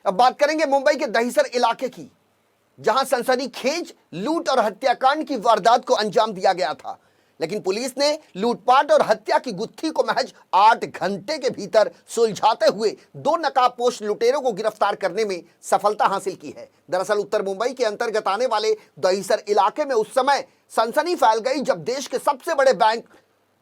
अब बात करेंगे मुंबई के दहिसर इलाके की, जहां सनसनीखेज लूट और हत्याकांड की वारदात को अंजाम दिया गया था, लेकिन पुलिस ने लूटपाट और हत्या की गुत्थी को महज 8 घंटे के भीतर सुलझाते हुए 2 नकाबपोश लुटेरों को गिरफ्तार करने में सफलता हासिल की है। दरअसल उत्तर मुंबई के अंतर्गत आने वाले दहिसर इलाके में उस समय सनसनी फैल गई जब देश के सबसे बड़े bank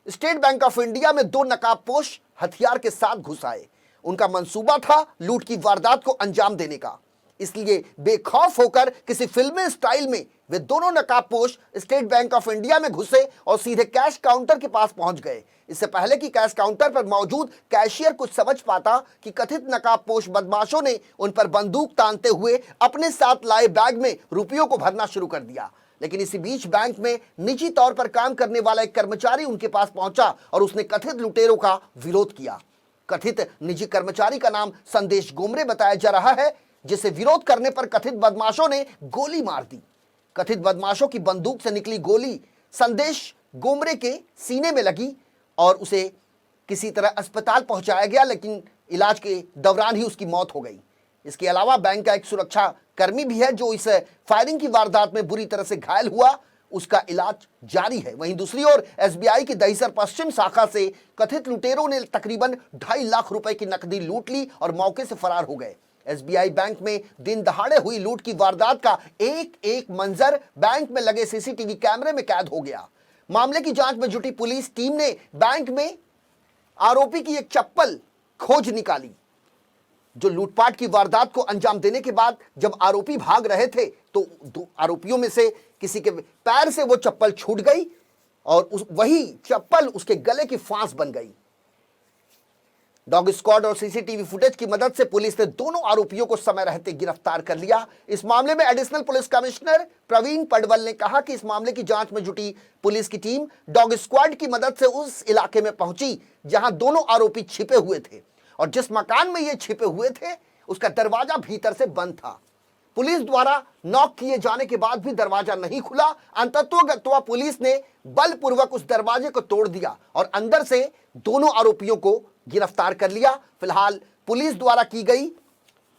state bank of India में 2 नकाबपोश हथियार के साथ घुस आए। उनका मंसूबा था लूट की वारदात को अंजाम देने का, इसलिए बेखौफ होकर किसी फिल्मी स्टाइल में वे दोनों नकाबपोश स्टेट बैंक ऑफ इंडिया में घुसे और सीधे कैश काउंटर के पास पहुंच गए। इससे पहले कि कैश काउंटर पर मौजूद कैशियर कुछ समझ पाता कि कथित नकाबपोश बदमाशों ने उन पर बंदूक तानते हुए अपने साथ लाए बैग में रुपयों को भरना शुरू कर दिया। लेकिन इसी बीच बैंक में निजी तौर पर काम करने वाला एक कर्मचारी उनके पास पहुंचा और उसने कथित लुटेरों का विरोध किया। कथित निजी कर्मचारी का नाम संदेश गोमरे बताया जा रहा है, जिसे विरोध करने पर कथित बदमाशों ने गोली मार दी। कथित बदमाशों की बंदूक से निकली गोली संदेश गोमरे के सीने में लगी और उसे किसी तरह अस्पताल पहुंचाया गया, लेकिन इलाज के दौरान ही उसकी मौत हो गई। इसके अलावा बैंक का एक सुरक्षा कर्मी भी है जो इस फायरिंग की वारदात में बुरी तरह से घायल हुआ, उसका इलाज जारी है। वहीं दूसरी ओर एसबीआई की दहिसर पश्चिम शाखा से कथित लुटेरों ने तकरीबन 2.5 लाख रुपए की नकदी लूट ली और मौके से फरार हो गए। एसबीआई बैंक में दिन दहाड़े हुई लूट की वारदात का एक एक मंजर बैंक में लगे सीसीटीवी कैमरे में कैद हो गया। मामले की जांच में जुटी पुलिस टीम ने बैंक में आरोपी की एक चप्पल खोज निकाली, जो लूटपाट की वारदात को अंजाम देने के बाद जब आरोपी भाग रहे थे तो आरोपियों में से किसी के पैर से वो चप्पल छूट गई और वही चप्पल उसके गले की फांस बन गई। डॉग स्क्वाड और सीसीटीवी फुटेज की मदद से पुलिस ने दोनों आरोपियों को समय रहते गिरफ्तार कर लिया। इस मामले में additional police commissioner Praveen Padwal ने कहा कि इस मामले की जांच में जुटी पुलिस की टीम डॉग स्क्वाड की मदद से उस इलाके में पहुंची जहां दोनों आरोपी छिपे हुए थे और जिस मकान में ये छिपे हुए थे उसका दरवाजा भीतर से बंद था। पुलिस द्वारा नॉक किए जाने के बाद भी दरवाजा नहीं खुला। अंततः पुलिस ने बलपूर्वक उस दरवाजे को तोड़ दिया और अंदर से दोनों आरोपियों को गिरफ्तार कर लिया। फिलहाल पुलिस द्वारा की गई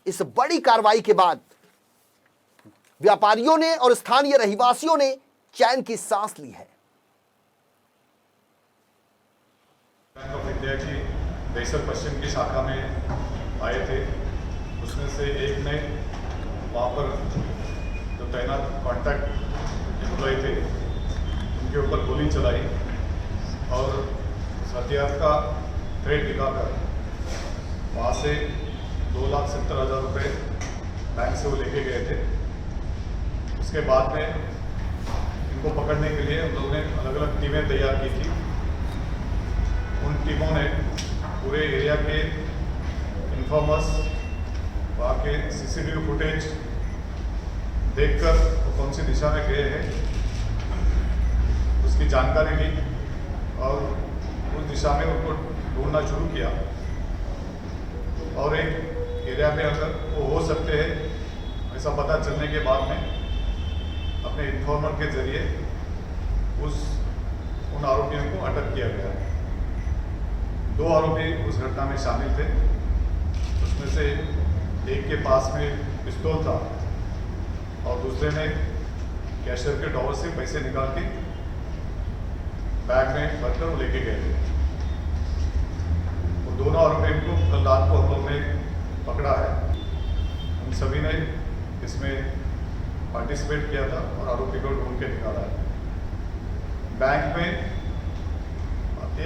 इस बड़ी कार्रवाई के बाद व्यापारियों ने और स्थानीय रहवासियों ने चैन की सांस ली है। बैंक ऑफ इंडिया की दहिसर पश्चिम की शाखा में आए थे। उसमें से एक ने वहाँ पर जो तैनात कॉन्टैक्ट एम्प्लॉय थे उनके ऊपर गोली चलाई और हथियार का थ्रेट दिखाकर वहाँ से 2,70,000 रुपये बैंक से वो लेके गए थे। उसके बाद में इनको पकड़ने के लिए हम लोगों ने अलग अलग टीमें तैयार की थी। उन टीमों ने पूरे एरिया के इन्फॉर्मर्स, वहाँ के सीसीटीवी फुटेज देखकर वो कौन सी दिशा में गए हैं उसकी जानकारी ली और उस दिशा में उनको ढूंढना शुरू किया और एक एरिया में अगर वो हो सकते हैं ऐसा पता चलने के बाद में अपने इन्फॉर्मर के जरिए उन आरोपियों को अटक किया गया। 2 आरोपी उस घटना में शामिल थे। उसमें से एक के पास में पिस्तौल था और दूसरे ने कैशियर के ड्रॉवर से पैसे निकाल के बैग में भरकर वो लेके गए थे। वो दोनों आरोपियों को कल रात को हम लोग ने पकड़ा है। उन सभी ने इसमें पार्टिसिपेट किया था और आरोपी को ढूंढ के निकाला है। बैंक में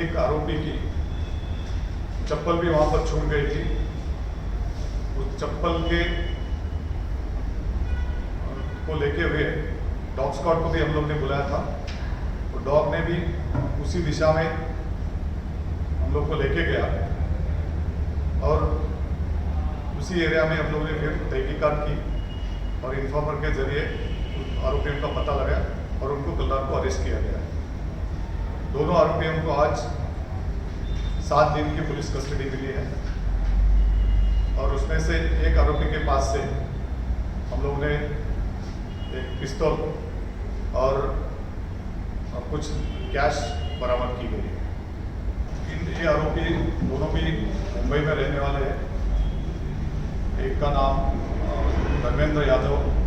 एक आरोपी की चप्पल भी वहाँ पर छूट गई थी। उस चप्पल के को लेके हुए डॉग स्क्वाड को भी हम लोग ने बुलाया था। तो डॉग ने भी उसी दिशा में हम लोग को लेके गया और उसी एरिया में हम लोग ने फिर तहकीकात की और इन्फॉर्मर के जरिए आरोपियों का पता लगाया और उनको कल रात को अरेस्ट किया गया। दोनों आरोपियों को आज 7 दिन की पुलिस कस्टडी मिली है और उसमें से एक आरोपी के पास से हम लोगों ने एक पिस्तौल और कुछ कैश बरामद की गई है। ये आरोपी दोनों भी मुंबई में रहने वाले हैं। एक का नाम धर्मेंद्र यादव